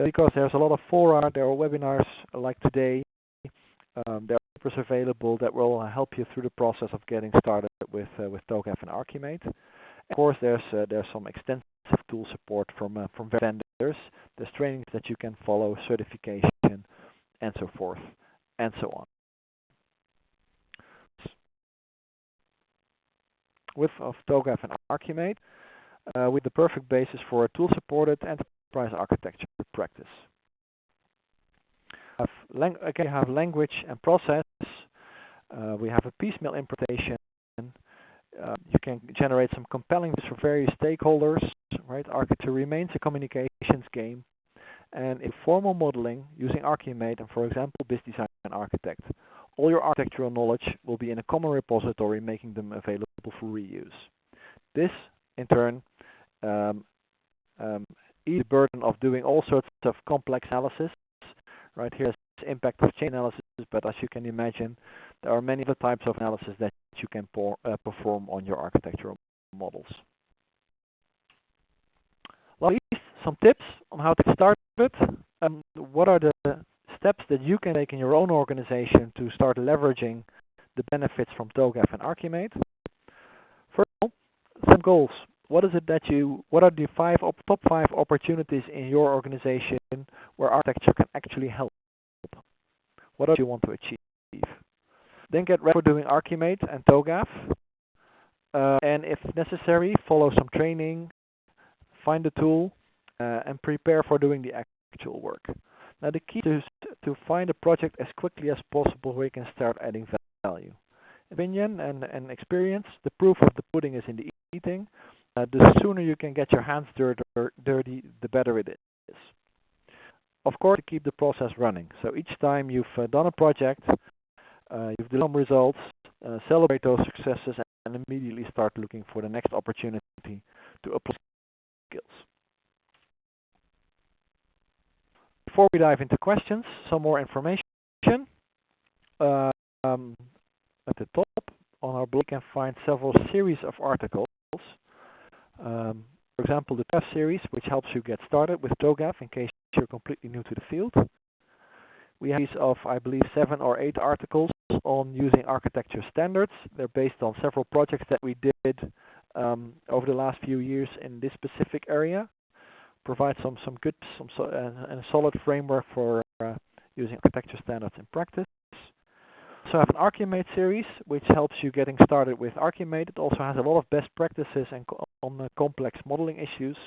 S2: because there's a lot of fora, there are webinars like today, there are papers available that will help you through the process of getting started with TOGAF and ArchiMate. Of course, there's some extensive tool support from vendors. There's trainings that you can follow, certification, and so forth, and so on. With TOGAF and ArchiMate, with the perfect basis for a tool-supported enterprise architecture practice. Again, you have language and process. We have a piecemeal implementation. You can generate some compelling views for various stakeholders. Right, architecture remains a communications game, and in formal modeling using ArchiMate and, for example, BizDesign and Architect, all your architectural knowledge will be in a common repository, making them available for reuse. This, in turn, ease the burden of doing all sorts of complex analysis. Right, here's the impact of chain analysis, but as you can imagine, there are many other types of analysis that you can perform on your architectural models. Well, some tips on how to get started. What are the steps that you can take in your own organization to start leveraging the benefits from TOGAF and ArchiMate? First of all, set goals. What are the top 5 opportunities in your organization where architecture can actually help? What do you want to achieve? Then get ready for doing ArchiMate and TOGAF. And if necessary, follow some training, find the tool, and prepare for doing the actual work. Now the key is to find a project as quickly as possible where you can start adding value. Opinion and experience, the proof of the pudding is in the eating. The sooner you can get your hands dirty, the better it is. Of course, to keep the process running. So each time you've done a project, you've delivered some results, celebrate those successes, and immediately start looking for the next opportunity to apply skills. Before we dive into questions, some more information. At the top on our blog, you can find several series of articles. For example, the TOGAF series, which helps you get started with TOGAF in case you're completely new to the field. We have these of, I believe, 7 or 8 articles on using architecture standards. They're based on several projects that we did over the last few years in this specific area. Provide some good and a solid framework for using architecture standards in practice. So I have an ArchiMate series, which helps you getting started with ArchiMate. It also has a lot of best practices and on complex modeling issues.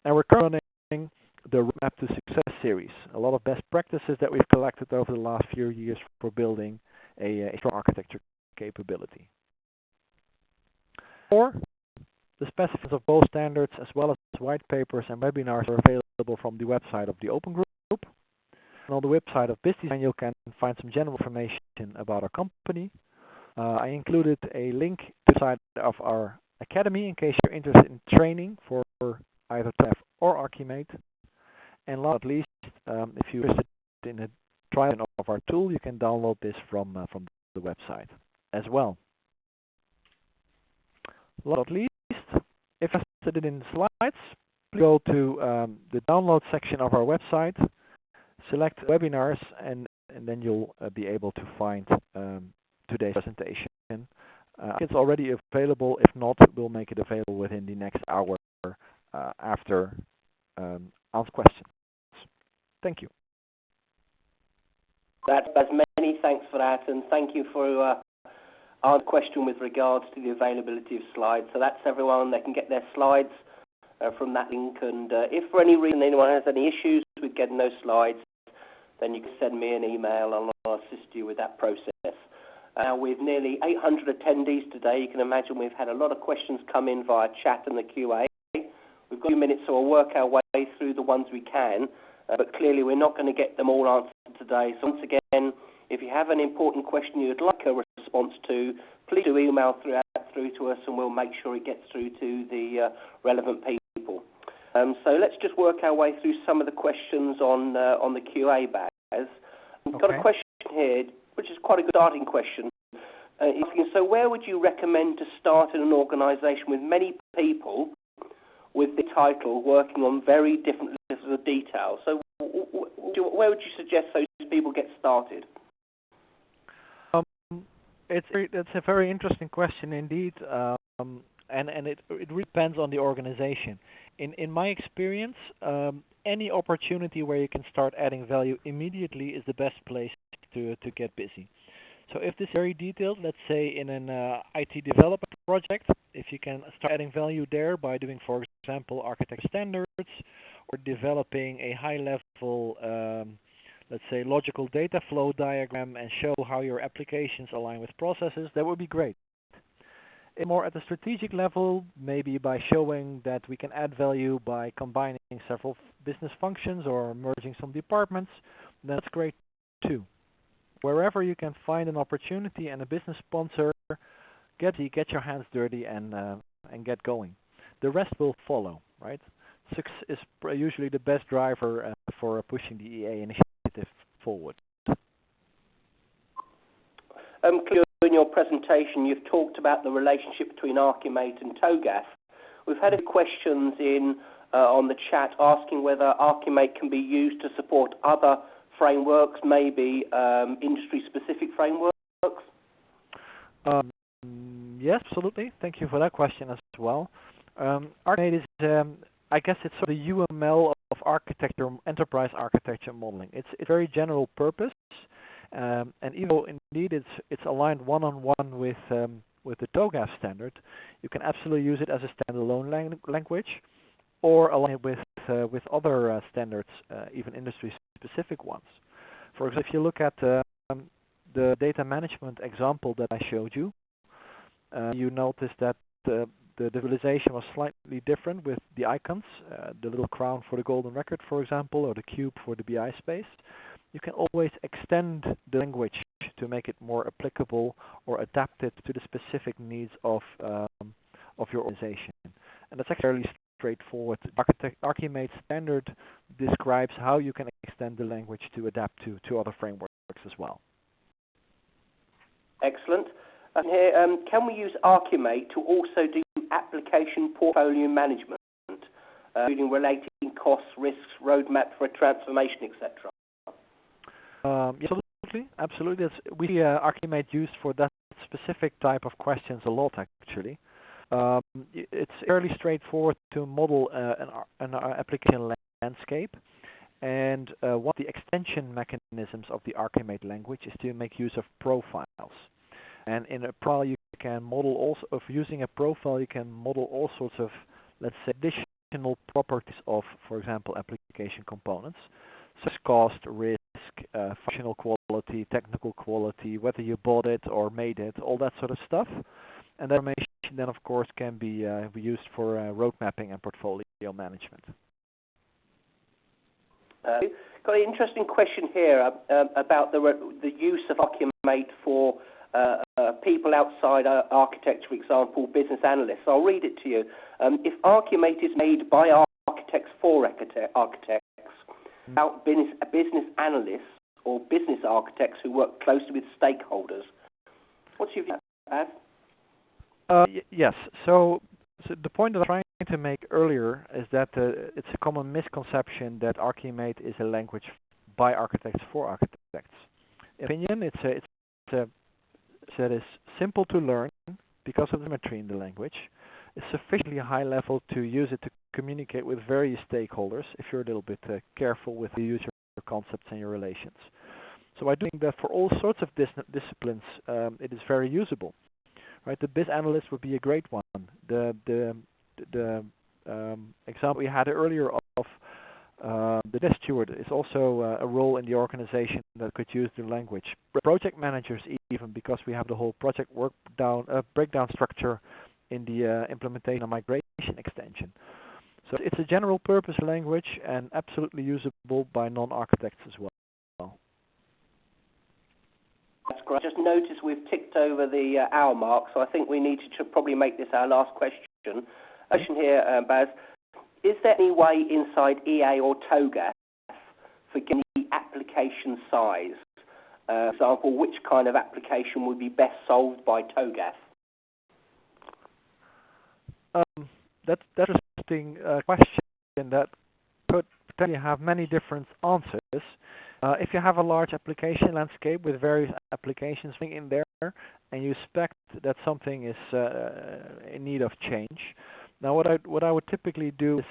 S2: And we're currently running the Roadmap to Success series. A lot of best practices that we've collected over the last few years for building a strong architecture capability. 4. The specifications of both standards as well as white papers and webinars are available from the website of the Open Group. And on the website of BizDesign you can find some general information about our company. I included a link to the site of our academy in case you're interested in training for either TOGAF or ArchiMate. And last but not least, if you're interested in a trial of our tool, you can download this from the website as well. Last but not least, if you're interested in slides, please go to the download section of our website, select webinars, and then you'll be able to find today's presentation. It's already available. If not, we'll make it available within the next hour after answer questions. Thank you.
S1: That's many thanks for that, and thank you for our question with regards to the availability of slides. So that's everyone. They can get their slides from that link, and if for any reason anyone has any issues with getting those slides, then you can send me an email and I'll assist you with that process. With nearly 800 attendees today, you can imagine we've had a lot of questions come in via chat and the QA. We've got a few minutes, so we'll work our way through the ones we can, but clearly we're not going to get them all answered today. So once again, if you have an important question you'd like a response to, please do email through to us and we'll make sure it gets through to the relevant people. So let's just work our way through some of the questions on the QA Baz. We've got a question here, which is quite a good starting question. So where would you recommend to start in an organisation with many people with the title working on very different levels of detail? So where would you suggest those people get started?
S2: It's a very interesting question indeed, and it really depends on the organization. In my experience, any opportunity where you can start adding value immediately is the best place to get busy. So if this is very detailed, let's say in an IT development project, if you can start adding value there by doing, for example, architecture standards or developing a high-level, let's say, logical data flow diagram and show how your applications align with processes, that would be great. More at the strategic level, maybe by showing that we can add value by combining several business functions or merging some departments, that's great too. Wherever you can find an opportunity and a business sponsor, get your hands dirty and get going. The rest will follow, right? Success is usually the best driver for pushing the EA initiative forward.
S1: Clearly in your presentation, you've talked about the relationship between ArchiMate and TOGAF. We've had a few questions in on the chat asking whether ArchiMate can be used to support other frameworks, maybe industry-specific frameworks?
S2: Yes, absolutely. Thank you for that question as well. ArchiMate is, I guess, it's sort of the UML of architecture, enterprise architecture modeling. It's very general purpose, and even though indeed it's aligned one-on-one with the TOGAF standard, you can absolutely use it as a standalone language, or align it with other standards, even industry-specific ones. For example, if you look at the data management example that I showed you, you notice that the visualization was slightly different with the icons, the little crown for the golden record, for example, or the cube for the BI space. You can always extend the language to make it more applicable or adapt it to the specific needs of your organization. And that's actually fairly straightforward. The ArchiMate standard describes how you can extend the language to adapt to other frameworks as well.
S1: Excellent. And here, can we use ArchiMate to also do application portfolio management, including relating costs, risks, roadmap for a transformation, etc.?
S2: Absolutely. We see ArchiMate used for that specific type of questions a lot, actually. It's fairly straightforward to model an application landscape, and one of the extension mechanisms of the ArchiMate language is to make use of profiles. And in a profile, you can model also, using a profile, you can model all sorts of, let's say, additional functional properties of, for example, application components, such as cost, risk, functional quality, technical quality, whether you bought it or made it, all that sort of stuff. And that information then, of course, can be used for road mapping and portfolio management.
S1: Got an interesting question here about the use of ArchiMate for people outside architecture, for example, business analysts. I'll read it to you. If ArchiMate is made by architects for architects, about business analysts or business architects who work closely with stakeholders, what's your view on that?
S2: Yes. So the point that I'm trying to make earlier is that it's a common misconception that ArchiMate is a language by architects for architects. In my opinion, it is simple to learn because of the symmetry in the language. It's sufficiently high level to use it to communicate with various stakeholders if you're a little bit careful with the user concepts and your relations. So I do think that for all sorts of disciplines, it is very usable. Right, the business analyst would be a great one. The example we had earlier of the desk steward is also a role in the organization that could use the language. Project managers even, because we have the whole project breakdown structure in the implementation and migration extension. So it's a general purpose language and absolutely usable by non-architects as well.
S1: That's great. I just noticed we've ticked over the hour mark, so I think we need to probably make this our last question. Question here, Baz. Is there any way inside EA or TOGAF for getting the application size? For example, which kind of application would be best solved by TOGAF?
S2: That's an interesting question that could potentially have many different answers. If you have a large application landscape with various applications in there, and you expect that something is in need of change, now what I would typically do is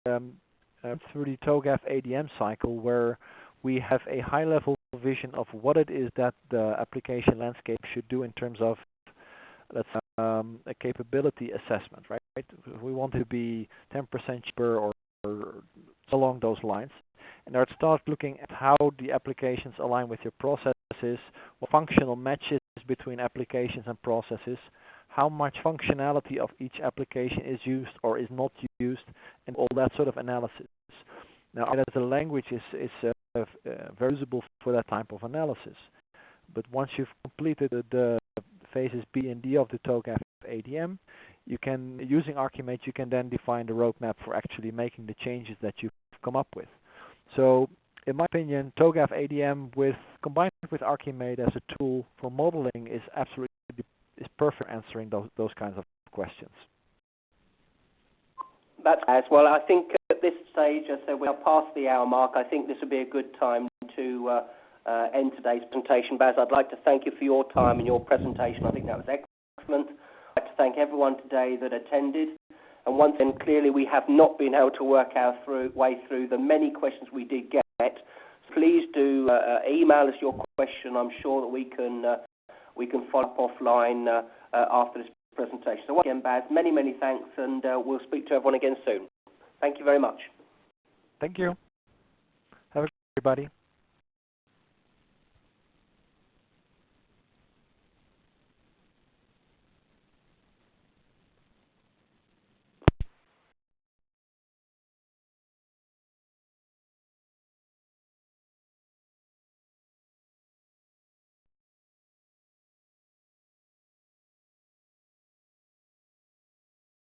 S2: through the TOGAF ADM cycle, where we have a high-level vision of what it is that the application landscape should do in terms of, let's say, a capability assessment, right? We want it to be 10% cheaper or along those lines. And I'd start looking at how the applications align with your processes, what functional matches between applications and processes, how much functionality of each application is used or is not used, and all that sort of analysis. Now, as a language is very usable for that type of analysis. But once you've completed the phases B and D of the TOGAF ADM, you can, using ArchiMate, you can then define the roadmap for actually making the changes that you've come up with. So, in my opinion, TOGAF ADM combined with ArchiMate as a tool for modeling is perfect for answering those kinds of questions.
S1: That's as well. I think at this stage, as I said, we're past the hour mark. I think this would be a good time to end today's presentation. Baz, I'd like to thank you for your time and your presentation. I think that was excellent. I'd like to thank everyone today that attended. And once again, clearly we have not been able to work our way through the many questions we did get. So please do email us your question. I'm sure that we can follow up offline after this presentation. So once again, Baz, many, many thanks, and we'll speak to everyone again soon. Thank you very much.
S2: Thank you. Have a good day, everybody.